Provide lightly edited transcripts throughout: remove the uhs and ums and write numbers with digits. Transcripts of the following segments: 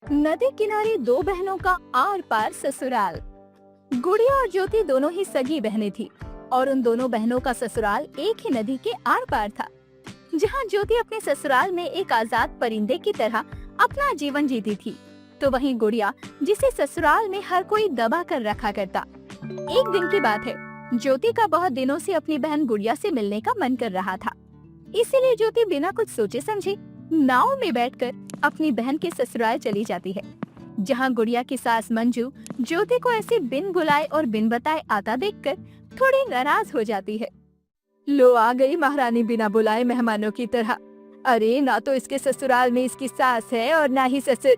नदी किनारे दो बहनों का आर पार ससुराल। गुड़िया और ज्योति दोनों ही सगी बहनें थी और उन दोनों बहनों का ससुराल एक ही नदी के आर पार था। जहाँ ज्योति अपने ससुराल में एक आजाद परिंदे की तरह अपना जीवन जीती थी, तो वहीं गुड़िया, जिसे ससुराल में हर कोई दबा कर रखा करता। एक दिन की बात है, ज्योति का बहुत दिनों से अपनी बहन गुड़िया से मिलने का मन कर रहा था। इसीलिए ज्योति बिना कुछ सोचे समझे नाव में बैठकर अपनी बहन के ससुराल चली जाती है, जहां गुड़िया की सास मंजू ज्योति को ऐसे बिन बुलाए और बिन बताए आता देखकर थोड़ी नाराज हो जाती है। लो आ गई महारानी बिना बुलाए मेहमानों की तरह। अरे ना तो इसके ससुराल में इसकी सास है और ना ही ससुर,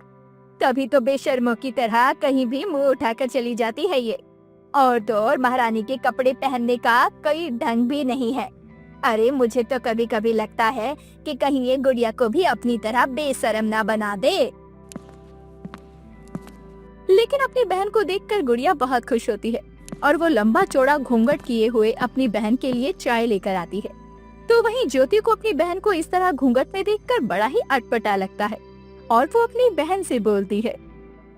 तभी तो बेशर्मों की तरह कहीं भी मुंह उठाकर चली जाती है ये। और तो और महारानी के कपड़े पहनने का कोई ढंग भी नहीं है। अरे मुझे तो कभी कभी लगता है कि कहीं ये गुड़िया को भी अपनी तरह बेशर्म ना बना दे। लेकिन अपनी बहन को देखकर गुड़िया बहुत खुश होती है और वो लंबा चौड़ा घूंघट किए हुए अपनी बहन के लिए चाय लेकर आती है। तो वहीं ज्योति को अपनी बहन को इस तरह घूंघट में देखकर बड़ा ही अटपटा लगता है और वो अपनी बहन से बोलती है,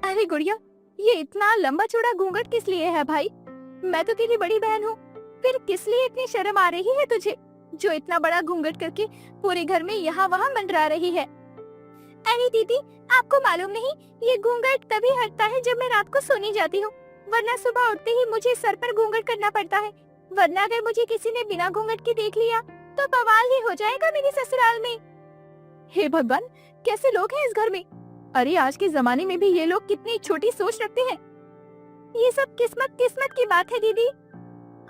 अरे गुड़िया, ये इतना लंबा चौड़ा घूंघट किस लिए है भाई? मैं तो तेरी बड़ी बहन हूँ, फिर किस लिए इतनी शर्म आ रही है तुझे, जो इतना बड़ा घूंघट करके पूरे घर में यहाँ वहाँ मंडरा रही है? अरे दीदी, आपको मालूम नहीं, ये घूंघट तभी हटता है जब मैं रात को सोने जाती हूँ, वरना सुबह उठते ही मुझे सर पर घूंघट करना पड़ता है। वरना अगर मुझे किसी ने बिना घूंघट के देख लिया तो बवाल ही हो जाएगा मेरे ससुराल में। हे भगवान, कैसे लोग हैं इस घर में? अरे आज के जमाने में भी ये लोग कितनी छोटी सोच रखते हैं। ये सब किस्मत किस्मत की बात है दीदी।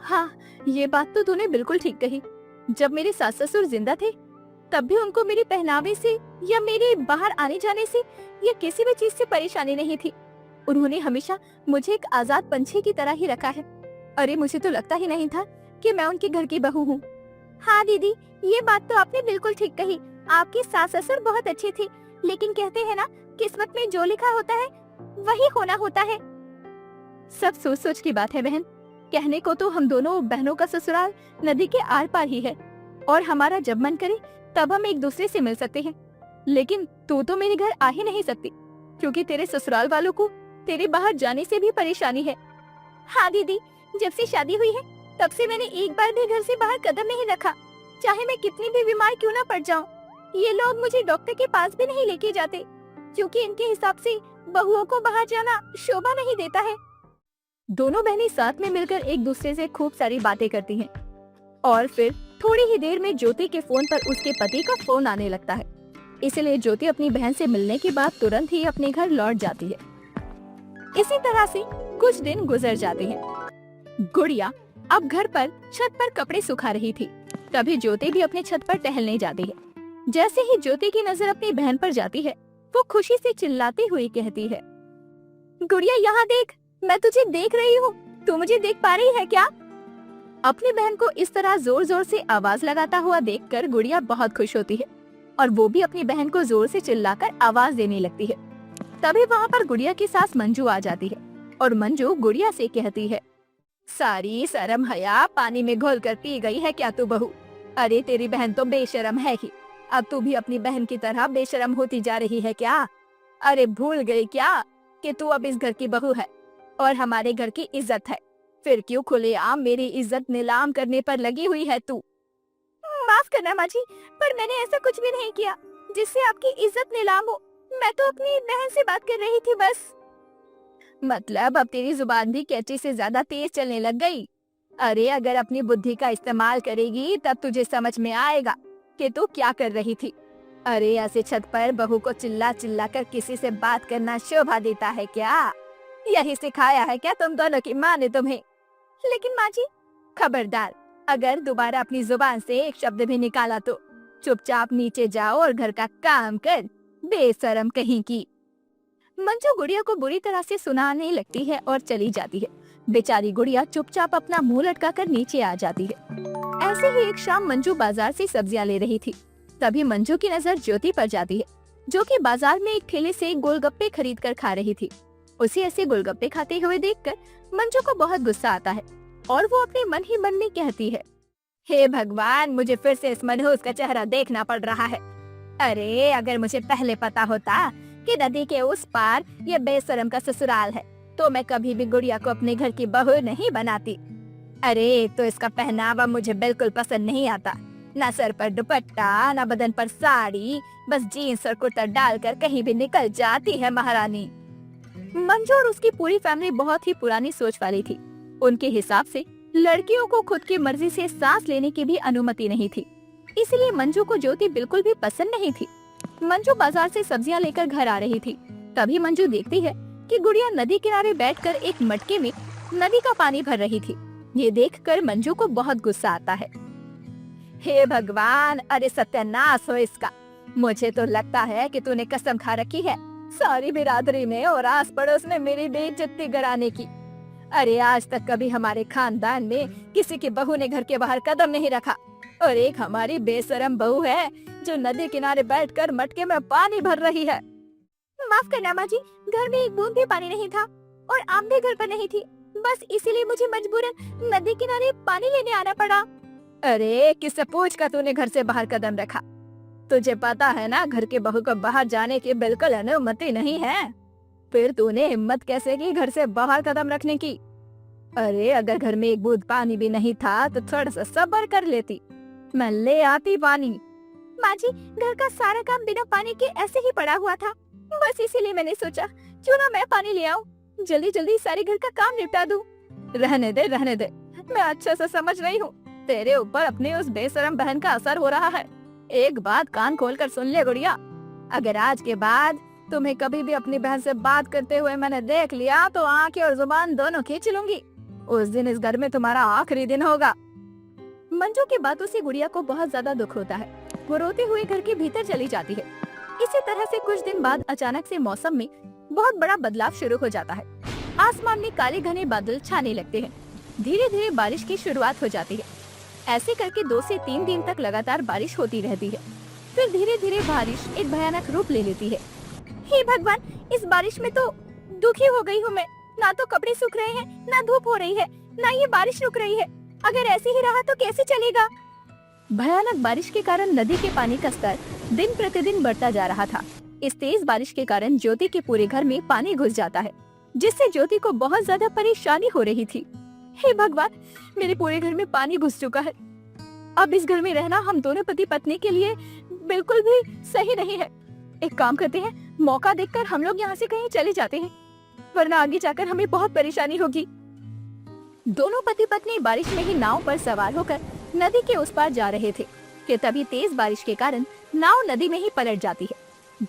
हाँ, ये बात तो तूने बिल्कुल ठीक कही। जब मेरे सास ससुर जिंदा थे तब भी उनको मेरे पहनावे से या मेरे बाहर आने जाने से या किसी भी चीज से परेशानी नहीं थी। उन्होंने हमेशा मुझे एक आजाद पंछी की तरह ही रखा है। अरे मुझे तो लगता ही नहीं था कि मैं उनके घर की बहू हूँ। हाँ दीदी, ये बात तो आपने बिल्कुल ठीक कही। आपकी सास ससुर बहुत अच्छी थी, लेकिन कहते हैं ना, किस्मत में जो लिखा होता है वही होना होता है। सब सोच सोच की बात है बहन। कहने को तो हम दोनों बहनों का ससुराल नदी के आर पार ही है और हमारा जब मन करे तब हम एक दूसरे से मिल सकते हैं। लेकिन तू तो मेरे घर आ ही नहीं सकती, क्योंकि तेरे ससुराल वालों को तेरे बाहर जाने से भी परेशानी है। हाँ दीदी, जब से शादी हुई है तब से मैंने एक बार भी घर से बाहर कदम नहीं रखा, चाहे मैं कितनी भी बीमार क्यों ना पड़ जाऊं। ये लोग मुझे डॉक्टर के पास भी नहीं लेके जाते, क्योंकि इनके हिसाब से बहुओं को बाहर जाना शोभा नहीं देता है। दोनों बहनें साथ में मिलकर एक दूसरे से खूब सारी बातें करती हैं और फिर थोड़ी ही देर में ज्योति के फोन पर उसके पति का फोन आने लगता है। इसलिए ज्योति अपनी बहन से मिलने के बाद तुरंत ही अपने घर लौट जाती है। इसी तरह से कुछ दिन गुजर जाते हैं। गुड़िया अब घर पर छत पर कपड़े सुखा रही थी, तभी ज्योति भी अपने छत पर टहलने जाती है। जैसे ही ज्योति की नजर अपनी बहन पर जाती है, वो खुशी से चिल्लाती हुई कहती है, गुड़िया यहाँ देख, मैं तुझे देख रही हूँ, तू मुझे देख पा रही है क्या? अपनी बहन को इस तरह जोर जोर से आवाज लगाता हुआ देखकर गुड़िया बहुत खुश होती है और वो भी अपनी बहन को जोर से चिल्लाकर आवाज देने लगती है। तभी वहाँ पर गुड़िया की सास मंजू आ जाती है और मंजू गुड़िया से कहती है, सारी शर्म हया पानी में घोल कर पी गई है क्या तू बहू? अरे तेरी बहन तो बेशर्म है ही, अब तू भी अपनी बहन की तरह बेशर्म होती जा रही है क्या? अरे भूल गई क्या कि तू अब इस घर की बहू है और हमारे घर की इज्जत है? फिर क्यों खुलेआम मेरी इज्जत नीलाम करने पर लगी हुई है तू? माफ करना माँ जी, पर मैंने ऐसा कुछ भी नहीं किया जिससे आपकी इज्जत नीलाम हो। मैं तो अपनी बहन से बात कर रही थी बस। मतलब अब तेरी जुबान भी कैंची से ज्यादा तेज चलने लग गई। अरे अगर अपनी बुद्धि का इस्तेमाल करेगी तब तुझे समझ में आएगा कि तू क्या कर रही थी। अरे ऐसे छत पर बहू को चिल्ला चिल्ला कर किसी से बात करना शोभा देता है क्या? यही सिखाया है क्या तुम दोनों की माँ ने तुम्हें? लेकिन माँ जी, खबरदार, अगर दोबारा अपनी जुबान से एक शब्द भी निकाला तो चुपचाप नीचे जाओ और घर का काम कर, बेशरम कहीं की। मंजू गुड़िया को बुरी तरह से सुनाने लगती है और चली जाती है। बेचारी गुड़िया चुपचाप अपना मुंह लटकाकर नीचे आ जाती है। ऐसे ही एक शाम मंजू बाजार से सब्जियां ले रही थी, तभी मंजू की नजर ज्योति पर जाती है, जो कि बाजार में एक ठेले से गोलगप्पे खरीद कर खा रही थी। उसे ऐसे गोलगप्पे खाते हुए देखकर मंजू को बहुत गुस्सा आता है और वो अपने मन ही मन में कहती है, हे भगवान, मुझे फिर से इस मनहूस का चेहरा देखना पड़ रहा है। अरे अगर मुझे पहले पता होता कि नदी के उस पार ये बेशरम का ससुराल है, तो मैं कभी भी गुड़िया को अपने घर की बहू नहीं बनाती। अरे एक तो इसका पहनावा मुझे बिल्कुल पसंद नहीं आता, ना सर पर दुपट्टा, ना बदन पर साड़ी, बस जीन्स और कुर्ता डालकर कहीं भी निकल जाती है महारानी। मंजू और उसकी पूरी फैमिली बहुत ही पुरानी सोच वाली थी। उनके हिसाब से लड़कियों को खुद की मर्जी से सांस लेने की भी अनुमति नहीं थी, इसलिए मंजू को ज्योति बिल्कुल भी पसंद नहीं थी। मंजू बाजार से सब्जियां लेकर घर आ रही थी। तभी मंजू देखती है कि गुड़िया नदी किनारे बैठकर एक मटके में नदी का पानी भर रही थी। ये देखकर मंजू को बहुत गुस्सा आता है। हे भगवान, अरे सत्यानाश हो इसका। मुझे तो लगता है कि तूने कसम खा रखी है सारी बिरादरी में और आस पड़ोस में मेरी बेइज्जती कराने की। अरे आज तक कभी हमारे खानदान में किसी की बहू ने घर के बाहर कदम नहीं रखा, और एक हमारी बेशरम बहू है जो नदी किनारे बैठकर मटके में पानी भर रही है। माफ करना माँ जी, घर में एक बूंद भी पानी नहीं था और आप भी घर पर नहीं थी, बस इसीलिए मुझे मजबूरन नदी किनारे पानी लेने आना पड़ा। अरे किससे पूछ कर तूने घर से बाहर कदम रखा? तुझे पता है ना घर के बहू को बाहर जाने की बिल्कुल अनुमति नहीं है। फिर तूने हिम्मत कैसे की घर से बाहर कदम रखने की? अरे अगर घर में एक बूंद पानी भी नहीं था तो थोड़ा सा सब्र कर लेती, मैं ले आती पानी। माँ जी, घर का सारा काम बिना पानी के ऐसे ही पड़ा हुआ था, बस इसीलिए मैंने सोचा क्यों ना मैं पानी ले आऊं, जल्दी जल्दी सारे घर का काम निपटा दूं। रहने दे, मैं अच्छे से समझ रही हूँ तेरे ऊपर अपनी उस बेशरम बहन का असर हो रहा है। एक बात कान खोलकर सुन ले गुड़िया, अगर आज के बाद तुम्हें कभी भी अपनी बहन से बात करते हुए मैंने देख लिया तो आंखें और जुबान दोनों खींच लूंगी। उस दिन इस घर में तुम्हारा आखिरी दिन होगा। मंजू की बातों से गुड़िया को बहुत ज्यादा दुख होता है। वो रोते हुए घर के भीतर चली जाती है। इसी तरह से कुछ दिन बाद अचानक से मौसम में बहुत बड़ा बदलाव शुरू हो जाता है। आसमान में काले घने बादल छाने लगते हैं। धीरे धीरे बारिश की शुरुआत हो जाती है। ऐसे करके 2 से 3 दिन तक लगातार बारिश होती रहती है। फिर धीरे धीरे बारिश एक भयानक रूप ले लेती है। हे भगवान, इस बारिश में तो दुखी हो गई हूँ मैं। ना तो कपड़े सूख रहे हैं, ना धूप हो रही है, ना ये बारिश रुक रही है। अगर ऐसे ही रहा तो कैसे चलेगा? भयानक बारिश के कारण नदी के पानी का स्तर दिन प्रतिदिन बढ़ता जा रहा था। इस तेज बारिश के कारण ज्योति के पूरे घर में पानी घुस जाता है, जिससे ज्योति को बहुत ज्यादा परेशानी हो रही थी। हे भगवान, मेरे पूरे घर में पानी घुस चुका है। अब इस घर में रहना हम दोनों पति पत्नी के लिए बिल्कुल भी सही नहीं है। एक काम करते हैं, मौका देखकर हम लोग यहाँ से कहीं चले जाते हैं, वरना आगे जाकर हमें बहुत परेशानी होगी। दोनों पति पत्नी बारिश में ही नाव पर सवार होकर नदी के उस पार जा रहे थे कि तभी तेज बारिश के कारण नाव नदी में ही पलट जाती है,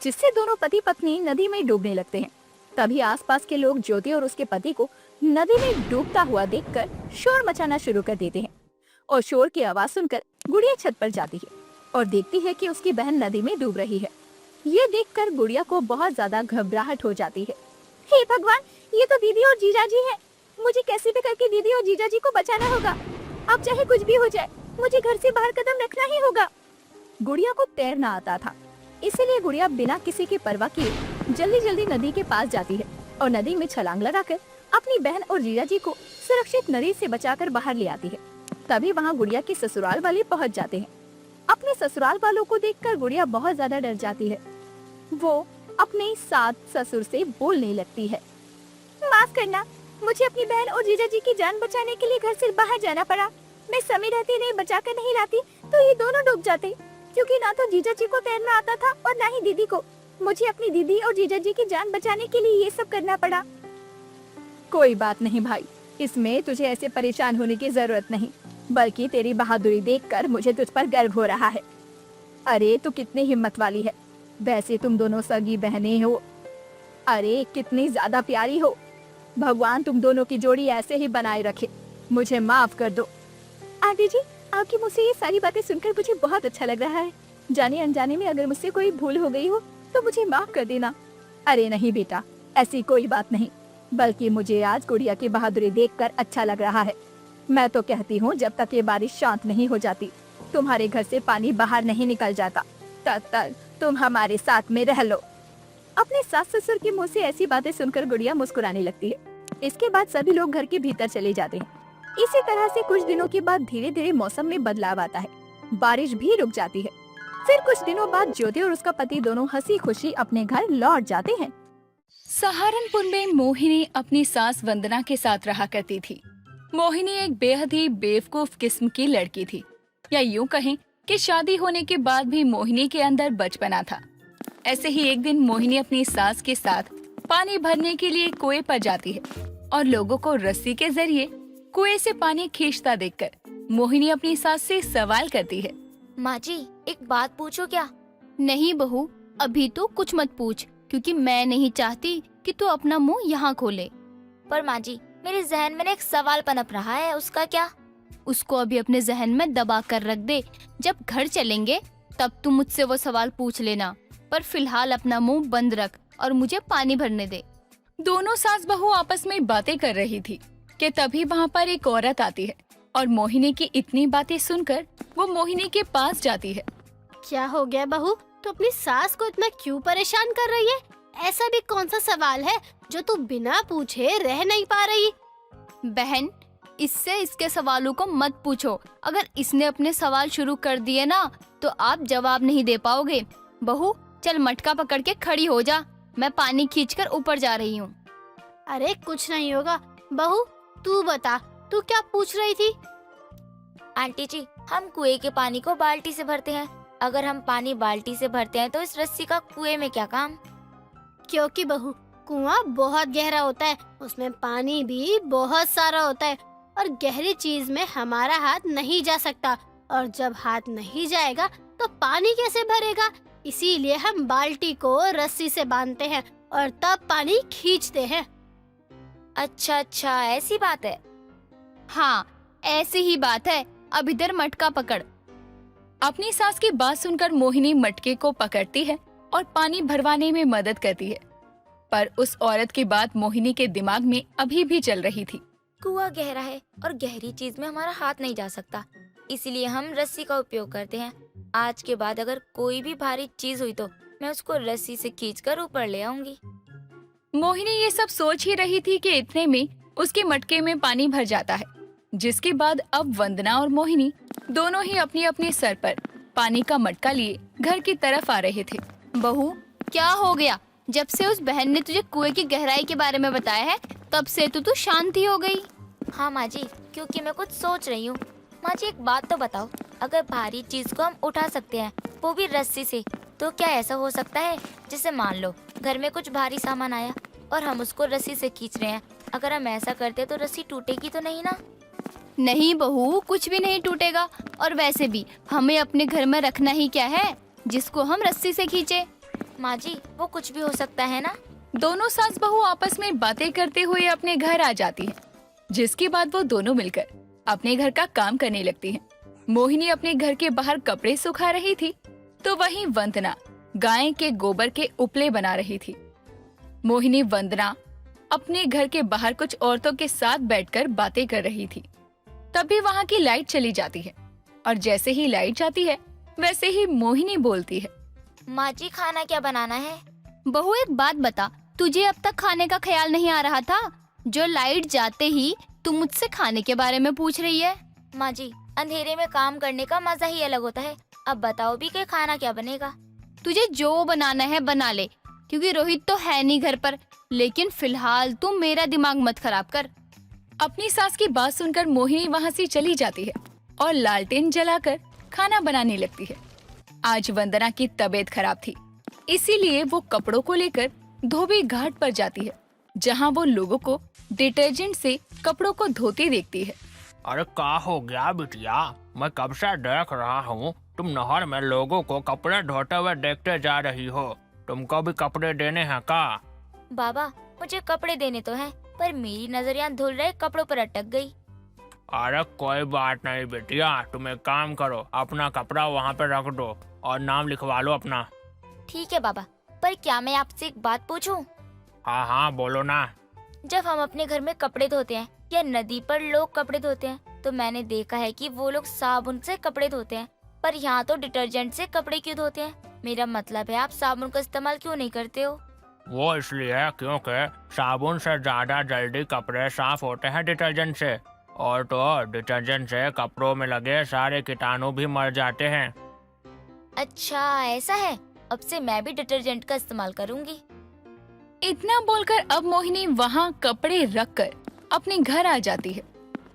जिससे दोनों पति पत्नी नदी में डूबने लगते हैं। तभी आसपास के लोग ज्योति और उसके पति को नदी में डूबता हुआ देखकर शोर मचाना शुरू कर देते हैं, और शोर की आवाज सुनकर गुड़िया छत पर जाती है और देखती है कि उसकी बहन नदी में डूब रही है। ये देखकर गुड़िया को बहुत ज्यादा घबराहट हो जाती है। हे भगवान, ये तो दीदी और जीजा जी है। मुझे कैसे भी करके दीदी और जीजा जी को बचाना होगा। अब चाहे कुछ भी हो जाए, मुझे घर से बाहर कदम रखना ही होगा। गुड़िया को तैरना आता था, इसीलिए गुड़िया बिना किसी की परवाह किए जल्दी जल्दी नदी के पास जाती है और नदी में छलांग लगाकर अपनी बहन और जीजा जी को सुरक्षित नदी से बचाकर बाहर ले आती है। तभी वहाँ गुड़िया के ससुराल वाले पहुँच जाते हैं। अपने ससुराल वालों को देखकर गुड़िया बहुत ज्यादा डर जाती है। वो अपने सास ससुर से बोलने लगती है, माफ करना, मुझे अपनी बहन और जीजा जी की जान बचाने के लिए घर से बाहर जाना पड़ा। मैं समय रहते नहीं बचाकर नहीं लाती तो ये दोनों डूब जाते, क्योंकि ना तो जीजा जी को तैरना आता था और ना ही दीदी को। मुझे अपनी दीदी और जीजा जी की जान बचाने के लिए ये सब करना पड़ा। कोई बात नहीं भाई, इसमें तुझे ऐसे परेशान होने की जरूरत नहीं, बल्कि तेरी बहादुरी देखकर मुझे तुझ पर गर्व हो रहा है। अरे तू कितनी हिम्मत वाली है। वैसे तुम दोनों सगी बहनें हो, अरे कितनी ज्यादा प्यारी हो। भगवान तुम दोनों की जोड़ी ऐसे ही बनाए रखे। मुझे माफ कर दो। आंटी जी, आपकी मुझसे ये सारी बातें सुनकर मुझे बहुत अच्छा लग रहा है। जाने अनजाने में अगर मुझसे कोई भूल हो गई हो तो मुझे माफ कर देना। अरे नहीं बेटा, ऐसी कोई बात नहीं, बल्कि मुझे आज गुड़िया की बहादुरी देखकर अच्छा लग रहा है। मैं तो कहती हूँ जब तक ये बारिश शांत नहीं हो जाती, तुम्हारे घर से पानी बाहर नहीं निकल जाता, तब तक तुम हमारे साथ में रह लो। अपने सास ससुर के मुंह से ऐसी बातें सुनकर गुड़िया मुस्कुराने लगती है। इसके बाद सभी लोग घर के भीतर चले जाते हैं। इसी तरह से कुछ दिनों के बाद धीरे धीरे मौसम में बदलाव आता है। बारिश भी रुक जाती है। फिर कुछ दिनों बाद ज्योति और उसका पति दोनों हंसी खुशी अपने घर लौट जाते हैं। सहारनपुर में मोहिनी अपनी सास वंदना के साथ रहा करती थी। मोहिनी एक बेहद ही बेवकूफ किस्म की लड़की थी, या यूं कहें कि शादी होने के बाद भी मोहिनी के अंदर बचपना था। ऐसे ही एक दिन मोहिनी अपनी सास के साथ पानी भरने के लिए कुएं पर जाती है और लोगों को रस्सी के जरिए कुएं से पानी खींचता देखकर मोहिनी अपनी सास से सवाल करती है। माँ जी, एक बात पूछो क्या? नहीं बहू, अभी तो कुछ मत पूछ, क्योंकि मैं नहीं चाहती कि तू अपना मुंह यहाँ खोले। पर माँ जी, मेरे जहन में एक सवाल पनप रहा है, उसका क्या? उसको अभी अपने जहन में दबा कर रख दे। जब घर चलेंगे तब तू मुझसे वो सवाल पूछ लेना, पर फिलहाल अपना मुंह बंद रख और मुझे पानी भरने दे। दोनों सास बहू आपस में बातें कर रही थी कि तभी वहाँ पर एक औरत आती है और मोहिनी की इतनी बातें सुनकर वो मोहिनी के पास जाती है। क्या हो गया बहू, तू अपनी सास को इतना क्यों परेशान कर रही है? ऐसा भी कौन सा सवाल है जो तू बिना पूछे रह नहीं पा रही? बहन, इससे इसके सवालों को मत पूछो। अगर इसने अपने सवाल शुरू कर दिए ना तो आप जवाब नहीं दे पाओगे। बहू, चल मटका पकड़ के खड़ी हो जा, मैं पानी खींचकर ऊपर जा रही हूँ। अरे कुछ नहीं होगा। बहू तू बता, तू क्या पूछ रही थी? आंटी जी, हम कुएं के पानी को बाल्टी से भरते हैं। अगर हम पानी बाल्टी से भरते हैं तो इस रस्सी का कुएं में क्या काम? क्योंकि बहू, कुआं बहुत गहरा होता है, उसमें पानी भी बहुत सारा होता है और गहरी चीज में हमारा हाथ नहीं जा सकता, और जब हाथ नहीं जाएगा तो पानी कैसे भरेगा? इसीलिए हम बाल्टी को रस्सी से बांधते हैं और तब पानी खींचते हैं। अच्छा, ऐसी बात है। हाँ, ऐसी ही बात है। अब इधर मटका पकड़। अपनी सास की बात सुनकर मोहिनी मटके को पकड़ती है और पानी भरवाने में मदद करती है, पर उस औरत की बात मोहिनी के दिमाग में अभी भी चल रही थी। कुआं गहरा है और गहरी चीज में हमारा हाथ नहीं जा सकता, इसीलिए हम रस्सी का उपयोग करते हैं। आज के बाद अगर कोई भी भारी चीज हुई तो मैं उसको रस्सी से खींचकर ऊपर ले आऊंगी। मोहिनी ये सब सोच ही रही थी कि इतने में उसके मटके में पानी भर जाता है, जिसके बाद अब वंदना और मोहिनी दोनों ही अपने अपने सर पर पानी का मटका लिए घर की तरफ आ रहे थे। बहू, क्या हो गया? जब से उस बहन ने तुझे कुएं की गहराई के बारे में बताया है तब से तो तू शांति हो गई। हाँ माँ जी, क्योंकि मैं कुछ सोच रही हूँ। माँ जी, एक बात तो बताओ, अगर भारी चीज को हम उठा सकते हैं वो भी रस्सी से, तो क्या ऐसा हो सकता है जैसे मान लो घर में कुछ भारी सामान आया और हम उसको रस्सी से खींच रहे हैं, अगर हम ऐसा करते तो रस्सी टूटेगी तो नहीं ना? नहीं बहू, कुछ भी नहीं टूटेगा। और वैसे भी हमें अपने घर में रखना ही क्या है जिसको हम रस्सी से खींचे। माँ जी, वो कुछ भी हो सकता है ना? दोनों सास बहू आपस में बातें करते हुए अपने घर आ जाती हैं, जिसके बाद वो दोनों मिलकर अपने घर का काम करने लगती हैं। मोहिनी अपने घर के बाहर कपड़े सुखा रही थी तो वहीं वंदना गाय के गोबर के उपले बना रही थी। मोहिनी वंदना अपने घर के बाहर कुछ औरतों के साथ बैठकर बातें कर रही थी। तभी वहाँ की लाइट चली जाती है और जैसे ही लाइट जाती है वैसे ही मोहिनी बोलती है। माँ जी, खाना क्या बनाना है? बहू, एक बात बता, तुझे अब तक खाने का ख्याल नहीं आ रहा था? जो लाइट जाते ही तू मुझसे खाने के बारे में पूछ रही है? माँ जी, अंधेरे में काम करने का मजा ही अलग होता है। अब बताओ भी कि खाना क्या बनेगा? तुझे जो बनाना है बना ले, क्योंकि रोहित तो है नहीं घर पर। लेकिन फिलहाल तू मेरा दिमाग मत खराब कर। अपनी सास की बात सुनकर मोहिनी वहाँ से चली जाती है और लालटेन जलाकर खाना बनाने लगती है। आज वंदना की तबीयत खराब थी, इसीलिए वो कपड़ों को लेकर धोबी घाट पर जाती है, जहाँ वो लोगों को डिटर्जेंट से कपड़ों को धोते देखती है। अरे क्या हो गया बिटिया, मैं कब से देख रहा हूँ तुम नहर में लोगों को कपड़े धोते हुए देखते जा रही हो। तुमको भी कपड़े देने हैं का? बाबा, मुझे कपड़े देने तो हैं, पर मेरी नजर यहाँ धुल रहे कपड़ों पर अटक गई। अरे कोई बात नहीं बिटिया, तुम एक काम करो, अपना कपड़ा वहाँ पे रख दो और नाम लिखवा लो अपना। ठीक है बाबा, पर क्या मैं आपसे एक बात पूछूं? हाँ हाँ बोलो ना। जब हम अपने घर में कपड़े धोते हैं या नदी पर लोग कपड़े धोते हैं तो मैंने देखा है कि वो लोग साबुन से कपड़े धोते हैं, पर यहाँ तो डिटर्जेंट से कपड़े क्यों धोते हैं? मेरा मतलब है आप साबुन का इस्तेमाल क्यों नहीं करते हो? वो इसलिए क्योंकि साबुन से ज्यादा जल्दी कपड़े साफ होते हैं डिटर्जेंट से, और तो डिटर्जेंट से कपड़ों में लगे सारे कीटाणु भी मर जाते हैं। अच्छा ऐसा है, अब से मैं भी डिटर्जेंट का इस्तेमाल करूंगी। इतना बोलकर अब मोहिनी वहाँ कपड़े रखकर अपने घर आ जाती है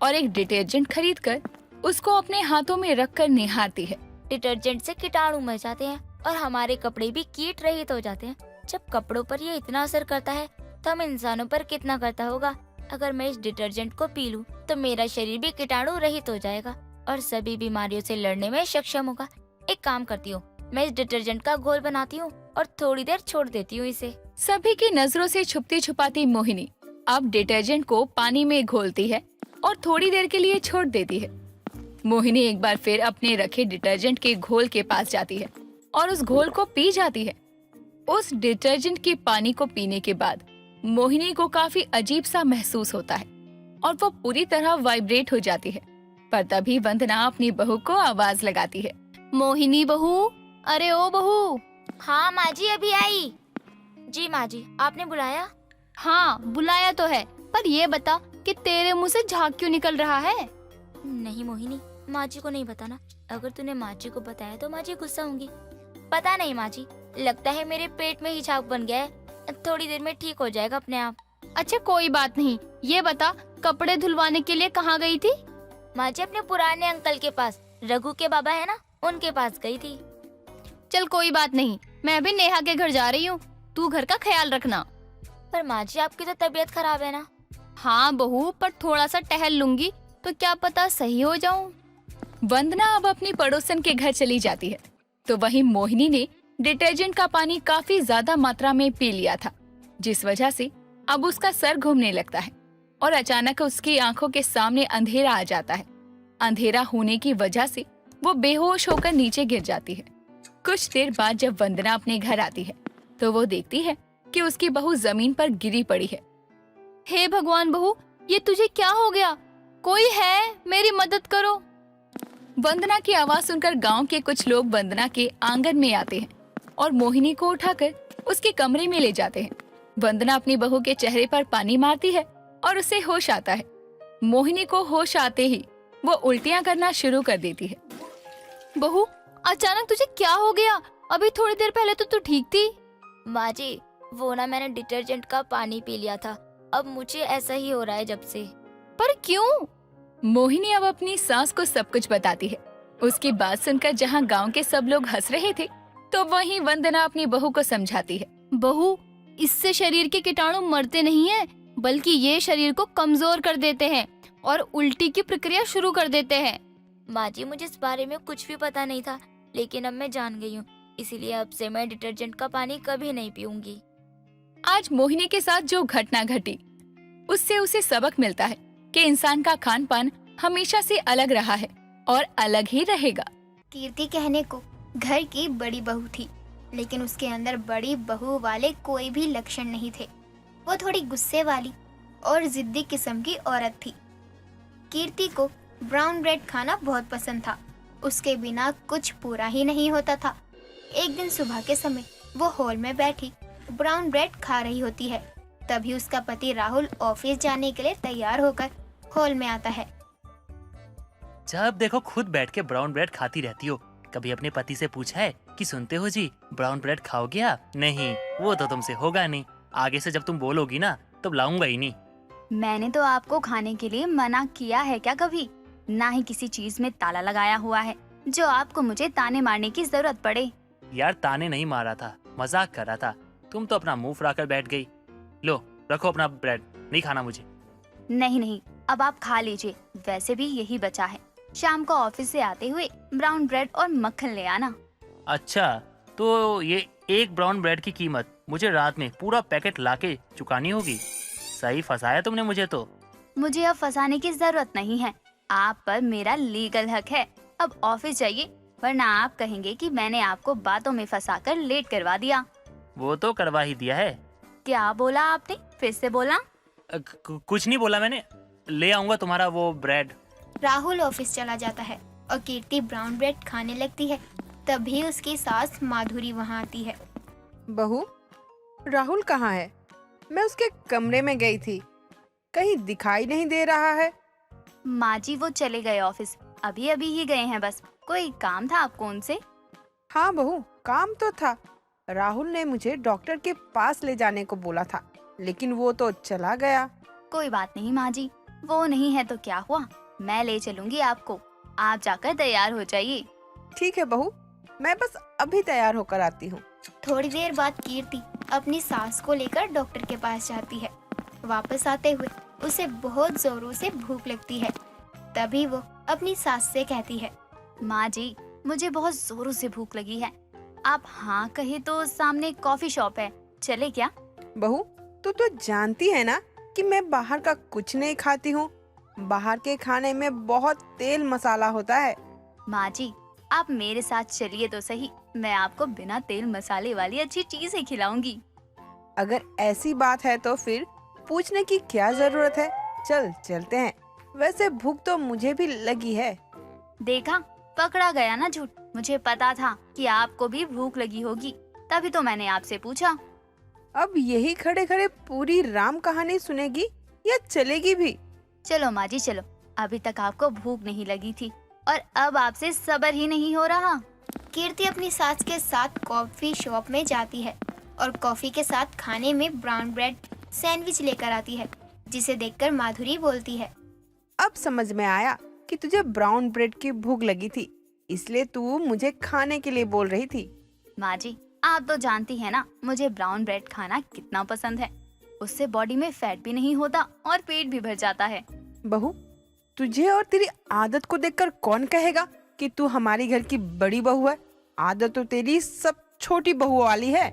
और एक डिटर्जेंट खरीदकर उसको अपने हाथों में रखकर निहारती है। डिटर्जेंट से कीटाणु मर जाते हैं और हमारे कपड़े भी कीट रहित हो जाते हैं। जब कपड़ों पर ये इतना असर करता है तो हम इंसानों पर कितना करता होगा। अगर मैं इस डिटर्जेंट को पी लूं तो मेरा शरीर भी कीटाणु रहित हो जाएगा और सभी बीमारियों से लड़ने में सक्षम होगा। एक काम करती हूँ, मैं इस डिटर्जेंट का घोल बनाती हूँ और थोड़ी देर छोड़ देती हूँ इसे। सभी की नजरों से छुपती छुपाती मोहिनी अब डिटर्जेंट को पानी में घोलती है और थोड़ी देर के लिए छोड़ देती है। मोहिनी एक बार फिर अपने रखे डिटर्जेंट के घोल के पास जाती है और उस घोल को पी जाती है। उस डिटर्जेंट के पानी को पीने के बाद मोहिनी को काफी अजीब सा महसूस होता है और वो पूरी तरह वाइब्रेट हो जाती है। पर तभी वंदना अपनी बहू को आवाज लगाती है। मोहिनी बहू, अरे ओ बहू। हाँ माँ जी, अभी आई। जी माँ जी, आपने बुलाया? हाँ बुलाया तो है, पर ये बता कि तेरे मुंह से झाग क्यों निकल रहा है? नहीं मोहिनी, माँ जी को नहीं बताना। अगर तूने माँ जी को बताया तो माँ जी गुस्सा होंगी। पता नहीं माँ जी, लगता है मेरे पेट में ही छाप बन गया है। थोड़ी देर में ठीक हो जाएगा अपने आप। अच्छा कोई बात नहीं, ये बता कपड़े धुलवाने के लिए कहाँ गई थी? माँ जी अपने पुराने अंकल के पास, रघु के बाबा है ना, उनके पास गई थी। चल कोई बात नहीं, मैं अभी नेहा के घर जा रही हूँ, तू घर का ख्याल रखना। पर माँ जी आपकी तो तबीयत खराब है ना। हाँ बहू, पर थोड़ा सा टहल लूंगी तो क्या पता सही हो जाऊं। वंदना अब अपनी पड़ोसन के घर चली जाती है तो वहीं मोहिनी ने डिटर्जेंट का पानी काफी ज्यादा मात्रा में पी लिया था, जिस वजह से अब उसका सर घूमने लगता है और अचानक उसकी आंखों के सामने अंधेरा आ जाता है। अंधेरा होने की वजह से वो बेहोश होकर नीचे गिर जाती है। कुछ देर बाद जब वंदना अपने घर आती है तो वो देखती है कि उसकी बहू जमीन पर गिरी पड़ी है। हे भगवान बहू, ये तुझे क्या हो गया? कोई है, मेरी मदद करो। वंदना की आवाज सुनकर गांव के कुछ लोग वंदना के आंगन में आते हैं और मोहिनी को उठाकर उसके कमरे में ले जाते हैं। वंदना अपनी बहू के चेहरे पर पानी मारती है और उसे होश आता है। मोहिनी को होश आते ही वो उल्टियां करना शुरू कर देती है। बहू, अचानक तुझे क्या हो गया? अभी थोड़ी देर पहले तो तू ठीक थी। माँ जी, वो ना मैंने डिटर्जेंट का पानी पी लिया था, अब मुझे ऐसा ही हो रहा है जब से। पर क्यों? मोहिनी अब अपनी सास को सब कुछ बताती है। उसकी बात सुनकर जहाँ गांव के सब लोग हंस रहे थे तो वहीं वंदना अपनी बहू को समझाती है। बहू, इससे शरीर के कीटाणु मरते नहीं हैं, बल्कि ये शरीर को कमजोर कर देते हैं और उल्टी की प्रक्रिया शुरू कर देते हैं। माँ जी, मुझे इस बारे में कुछ भी पता नहीं था, लेकिन अब मैं जान गई हूँ, इसीलिए अब से मैं डिटर्जेंट का पानी कभी नहीं पीऊंगी। आज मोहिनी के साथ जो घटना घटी उससे उसे सबक मिलता है कि इंसान का खान पान हमेशा से अलग रहा है और अलग ही रहेगा। कीर्ति कहने को घर की बड़ी बहू थी, लेकिन उसके अंदर बड़ी बहू वाले कोई भी लक्षण नहीं थे। वो थोड़ी गुस्से वाली और जिद्दी किस्म की औरत थी। कीर्ति को ब्राउन ब्रेड खाना बहुत पसंद था, उसके बिना कुछ पूरा ही नहीं होता था। एक दिन सुबह के समय वो हॉल में बैठी ब्राउन ब्रेड खा रही होती है, तभी उसका पति राहुल ऑफिस जाने के लिए तैयार होकर हॉल में आता है। जब देखो खुद बैठ के ब्राउन ब्रेड खाती रहती हो, कभी अपने पति से पूछा है कि सुनते हो जी ब्राउन ब्रेड खाओगे आप? नहीं, वो तो तुमसे होगा नहीं। आगे से जब तुम बोलोगी ना तब लाऊंगा ही नहीं। मैंने तो आपको खाने के लिए मना किया है क्या कभी? ना ही किसी चीज में ताला लगाया हुआ है जो आपको मुझे ताने मारने की जरूरत पड़े। यार ताने नहीं मारा था, मजाक कर रहा था। तुम तो अपना मुंह फुलाकर बैठ गई। लो रखो अपना ब्रेड, नहीं खाना मुझे। नहीं नहीं, अब आप खा लीजिए, वैसे भी यही बचा है। शाम को ऑफिस से आते हुए ब्राउन ब्रेड और मक्खन ले आना। अच्छा, तो ये एक ब्राउन ब्रेड की कीमत मुझे रात में पूरा पैकेट लाके चुकानी होगी। सही फंसाया तुमने मुझे तो। मुझे अब फंसाने की जरूरत नहीं है, आप पर मेरा लीगल हक है। अब ऑफिस जाइए, वरना आप कहेंगे कि मैंने आपको बातों में फंसाकर लेट करवा दिया। वो तो करवा ही दिया है। क्या बोला आपने? फिर से बोला। कुछ नहीं बोला मैंने। ले आऊंगा तुम्हारा वो ब्रेड। राहुल ऑफिस चला जाता है और कीर्ति ब्राउन ब्रेड खाने लगती है। तभी उसकी सास माधुरी वहाँ आती है। बहू, राहुल कहाँ है? मैं उसके कमरे में गई थी, कहीं दिखाई नहीं दे रहा है। माँ जी वो चले गए ऑफिस, अभी अभी ही गए हैं बस। कोई काम था आपको उनसे? हाँ बहू, काम तो था। राहुल ने मुझे डॉक्टर के पास ले जाने को बोला था, लेकिन वो तो चला गया। कोई बात नहीं माँ जी, वो नहीं है तो क्या हुआ, मैं ले चलूंगी आपको। आप जाकर तैयार हो जाइए। ठीक है बहू, मैं बस अभी तैयार होकर आती हूँ। थोड़ी देर बाद कीर्ति अपनी सास को लेकर डॉक्टर के पास जाती है। वापस आते हुए उसे बहुत जोरों से भूख लगती है। तभी वो अपनी सास से कहती है, माँ जी, मुझे बहुत जोरों से भूख लगी है। आप हाँ कहे तो सामने कॉफी शॉप है, चले क्या? बहू, तू तो जानती है ना कि मैं बाहर का कुछ नहीं खाती हूँ। बाहर के खाने में बहुत तेल मसाला होता है। माँ जी, आप मेरे साथ चलिए तो सही, मैं आपको बिना तेल मसाले वाली अच्छी चीजें खिलाऊंगी। अगर ऐसी बात है तो फिर पूछने की क्या जरूरत है। चल चलते हैं। वैसे भूख तो मुझे भी लगी है। देखा, पकड़ा गया ना झूठ। मुझे पता था कि आपको भी भूख लगी होगी, तभी तो मैंने आपसे पूछा। अब यही खड़े खड़े पूरी राम कहानी सुनेगी या चलेगी भी? चलो माँ जी चलो, अभी तक आपको भूख नहीं लगी थी और अब आपसे सब्र ही नहीं हो रहा। कीर्ति अपनी सास के साथ कॉफी शॉप में जाती है और कॉफी के साथ खाने में ब्राउन ब्रेड सैंडविच लेकर आती है, जिसे देखकर माधुरी बोलती है, अब समझ में आया कि तुझे ब्राउन ब्रेड की भूख लगी थी, इसलिए तू मुझे खाने के लिए बोल रही थी। माँ जी, आप तो जानती है ना मुझे ब्राउन ब्रेड खाना कितना पसंद है। उससे बॉडी में फैट भी नहीं होता और पेट भी भर जाता है। बहू, तुझे और तेरी आदत को देखकर कौन कहेगा कि तू हमारी घर की बड़ी बहू है? आदत तो तेरी सब छोटी बहू वाली है।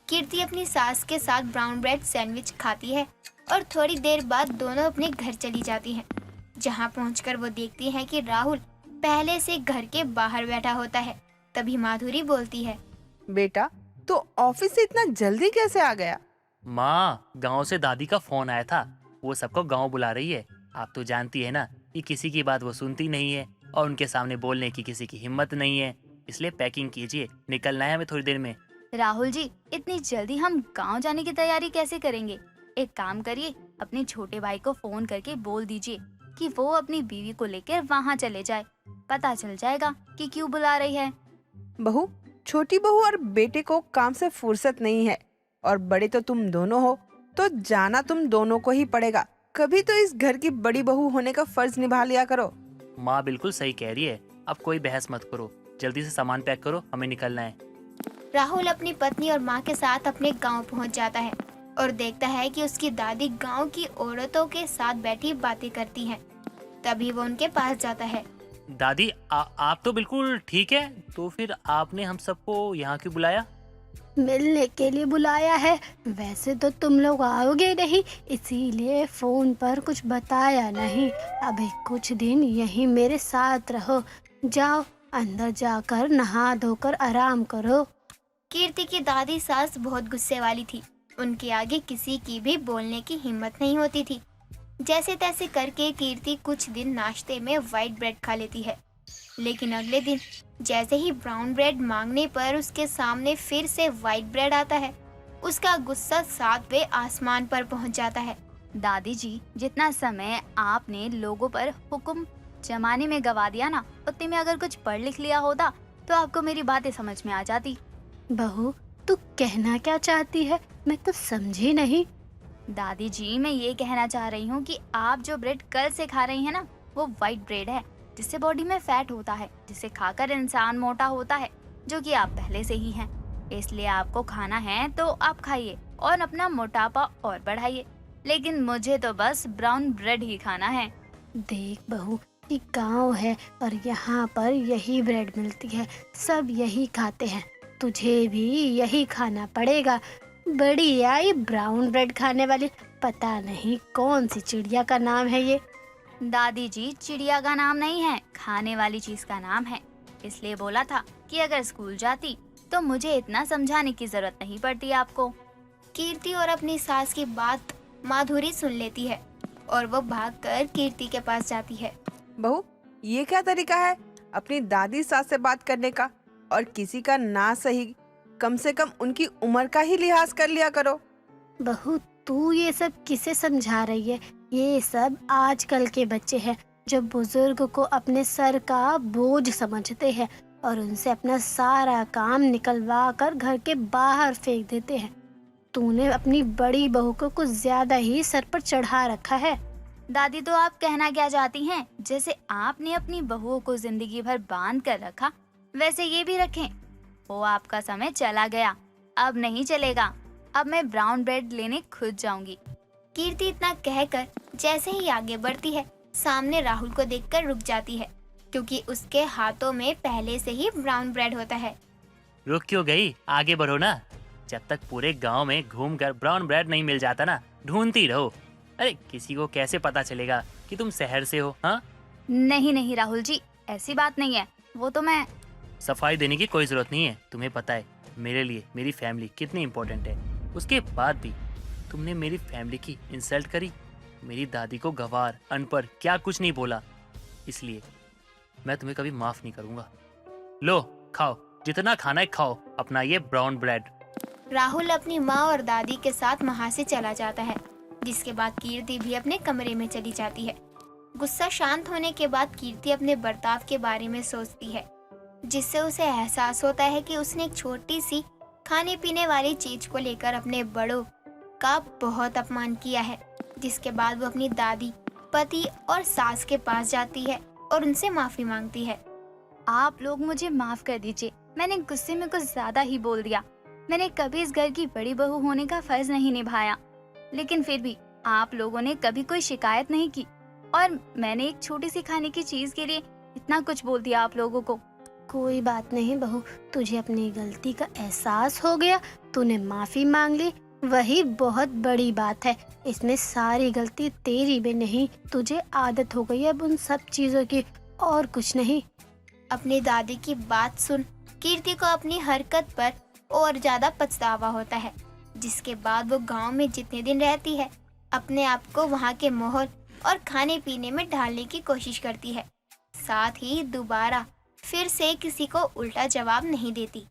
कीर्ति अपनी सास के साथ ब्राउन ब्रेड सैंडविच खाती है और थोड़ी देर बाद दोनों अपने घर चली जाती हैं। जहां पहुंचकर वो देखती हैं कि राहुल पहले से घर के बाहर बैठा होता है। तभी माधुरी बोलती है, बेटा, तो ऑफिस से इतना जल्दी कैसे आ गया? माँ, गांव से दादी का फोन आया था, वो सबको गांव बुला रही है। आप तो जानती है ना कि किसी की बात वो सुनती नहीं है और उनके सामने बोलने की किसी की हिम्मत नहीं है। इसलिए पैकिंग कीजिए, निकलना है हमें थोड़ी देर में। राहुल जी, इतनी जल्दी हम गांव जाने की तैयारी कैसे करेंगे? एक काम करिए, अपने छोटे भाई को फोन करके बोल दीजिए कि वो अपनी बीवी को लेकर वहाँ चले जाए। पता चल जाएगा कि क्यों बुला रही है। बहू, छोटी बहू और बेटे को काम से फुर्सत नहीं है और बड़े तो तुम दोनों हो, तो जाना तुम दोनों को ही पड़ेगा। कभी तो इस घर की बड़ी बहू होने का फर्ज निभा लिया करो। माँ बिल्कुल सही कह रही है, अब कोई बहस मत करो, जल्दी से सामान पैक करो, हमें निकलना है। राहुल अपनी पत्नी और माँ के साथ अपने गांव पहुंच जाता है और देखता है कि उसकी दादी गांव की औरतों के साथ बैठी बातें करती हैं। तभी वो उनके पास जाता है। दादी, आप तो बिल्कुल ठीक है, तो फिर आपने हम सबको यहाँ क्यों बुलाया? मिलने के लिए बुलाया है। वैसे तो तुम लोग आओगे नहीं, इसीलिए फोन पर कुछ बताया नहीं। अभी कुछ दिन यहीं मेरे साथ रहो। जाओ, अंदर जाकर नहा धोकर आराम करो। कीर्ति की दादी सास बहुत गुस्से वाली थी। उनके आगे किसी की भी बोलने की हिम्मत नहीं होती थी। जैसे तैसे करके कीर्ति कुछ दिन नाश्ते में व्हाइट ब्रेड खा लेती है, लेकिन अगले दिन जैसे ही ब्राउन ब्रेड मांगने पर उसके सामने फिर से व्हाइट ब्रेड आता है, उसका गुस्सा 7वें आसमान पर पहुंच जाता है। दादी जी, जितना समय आपने लोगों पर हुक्म जमाने में गवा दिया ना, उतने में अगर कुछ पढ़ लिख लिया होता तो आपको मेरी बातें समझ में आ जाती। बहू, तू कहना क्या चाहती है? मैं तो समझी नहीं। दादी जी, मैं ये कहना चाह रही हूँ कि आप जो ब्रेड कल से खा रही हैं ना, वो व्हाइट ब्रेड है, जिससे बॉडी में फैट होता है, जिसे खाकर इंसान मोटा होता है, जो कि आप पहले से ही हैं। इसलिए आपको खाना है तो आप खाइए और अपना मोटापा और बढ़ाइए, लेकिन मुझे तो बस ब्राउन ब्रेड ही खाना है। देख बहू, ये गांव है और यहाँ पर यही ब्रेड मिलती है, सब यही खाते हैं, तुझे भी यही खाना पड़ेगा। बड़ी आई ब्राउन ब्रेड खाने वाली, पता नहीं कौन सी चिड़िया का नाम है ये। दादी जी, चिड़िया का नाम नहीं है, खाने वाली चीज का नाम है। इसलिए बोला था कि अगर स्कूल जाती तो मुझे इतना समझाने की जरूरत नहीं पड़ती आपको। कीर्ति और अपनी सास की बात माधुरी सुन लेती है और वो भागकर कीर्ति के पास जाती है। बहू, ये क्या तरीका है अपनी दादी सास से बात करने का? और किसी का ना सही, कम से कम उनकी उम्र का ही लिहाज कर लिया करो। बहू, तू ये सब किसे समझा रही है? ये सब आजकल के बच्चे हैं जो बुजुर्ग को अपने सर का बोझ समझते हैं और उनसे अपना सारा काम निकलवा कर घर के बाहर फेंक देते हैं। तूने अपनी बड़ी बहू को कुछ ज्यादा ही सर पर चढ़ा रखा है। दादी, तो आप कहना क्या चाहती हैं? जैसे आपने अपनी बहुओं को जिंदगी भर बांध कर रखा, वैसे ये भी रखें। वो आपका समय चला गया, अब नहीं चलेगा। अब मैं ब्राउन ब्रेड लेने खुद जाऊंगी। कीर्ति इतना कहकर जैसे ही आगे बढ़ती है, सामने राहुल को देखकर रुक जाती है, क्योंकि उसके हाथों में पहले से ही ब्राउन ब्रेड होता है। रुक क्यों गई? आगे बढ़ो ना। जब तक पूरे गांव में घूमकर ब्राउन ब्रेड नहीं मिल जाता ना, ढूंढती रहो। अरे किसी को कैसे पता चलेगा कि तुम शहर से हो? हाँ, नहीं नहीं राहुल जी, ऐसी बात नहीं है। वो तो मैं सफाई देने की कोई जरूरत नहीं है। तुम्हें पता है मेरे लिए मेरी फैमिली कितनी इम्पोर्टेंट है। उसके बाद भी तुमने मेरी फैमिली की इंसल्ट करी। मेरी दादी को गवार, अनपढ़, क्या कुछ नहीं बोला। इसलिए मैं तुम्हें कभी माफ नहीं करूंगा। लो खाओ, जितना खाना है खाओ अपना ये ब्राउन ब्रेड। राहुल अपनी माँ और दादी के साथ वहाँ से चला जाता है, जिसके बाद कीर्ति भी अपने कमरे में चली जाती है। गुस्सा शांत होने के बाद कीर्ति अपने बर्ताव के बारे में सोचती है, जिससे उसे एहसास होता है कि उसने एक छोटी सी खाने पीने वाली चीज को लेकर अपने बड़ों का बहुत अपमान किया है। जिसके बाद वो अपनी दादी, पति और सास के पास जाती है और उनसे माफी मांगती है। आप लोग मुझे माफ कर दीजिए, मैंने गुस्से में कुछ ज्यादा ही बोल दिया। मैंने कभी इस घर की बड़ी बहू होने का फर्ज नहीं निभाया, लेकिन फिर भी आप लोगों ने कभी कोई शिकायत नहीं की और मैंने एक छोटी सी खाने की चीज के लिए इतना कुछ बोल दिया आप लोगों को। कोई बात नहीं बहू, तुझे अपनी गलती का एहसास हो गया, तूने माफी मांग ली, वही बहुत बड़ी बात है। इसमें सारी गलती तेरी भी नहीं, तुझे आदत हो गई है अब उन सब चीजों की, और कुछ नहीं। अपनी दादी की बात सुन कीर्ति को अपनी हरकत पर और ज्यादा पछतावा होता है, जिसके बाद वो गांव में जितने दिन रहती है अपने आप को वहां के माहौल और खाने पीने में ढालने की कोशिश करती है। साथ ही दोबारा फिर से किसी को उल्टा जवाब नहीं देती।